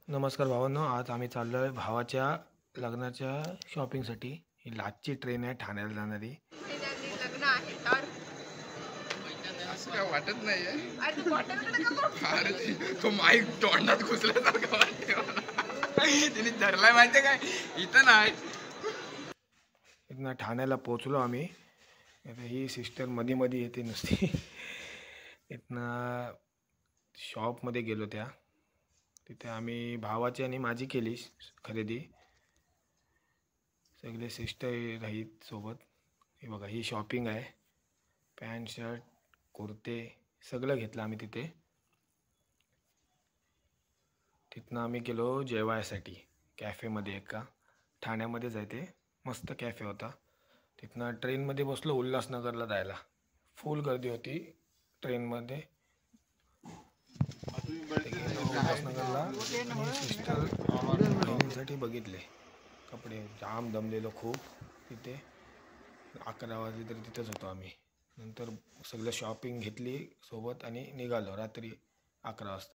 नमस्कार भावांनो, आज आम्ही चाललो आहे भावाच्या लग्नाच्या शॉपिंगसाठी. ही लास्टची ट्रेन आहे ठाण्याला जाणारी. महिन्यांनी लग्न आहे तर असं काय वाटत नाहीये. अरे तू बॉटलकडे का बघ? अरे तो माईक तोंडात घुसल्यासारखं वाटते मला. तिने धरलाय माहितीये काय, इथं नाही. इथनं ठाण्याला पोचलो आम्ही. आता ही सिस्टर मध्ये मध्ये येते नुसती. इथनं शॉपमध्ये गेलो त्या. तिथे आम्ही भावाची आणि माझी केली खरेदी. सगळे सिस्टर राहीत सोबत. हे बघा, ही शॉपिंग आहे. पॅन्ट शर्ट कुर्ते सगळं घेतलं आम्ही तिथे. तिथनं आम्ही गेलो जेवायसाठी कॅफेमध्ये. एका ठाण्यामध्येच आहे ते, मस्त कॅफे होता. तिथनं ट्रेनमध्ये बसलो उल्हासनगरला जायला. फुल गर्दी होती ट्रेनमध्ये. उल्हासनगरला आणि सिस्टर बहिणींसाठी बघितले कपडे. जाम दमलेलो खूप तिथे. 11 वाजले तरी तिथंच होतो आम्ही. नंतर सगळं शॉपिंग घेतली सोबत आणि निघालो रात्री 11 वाजता.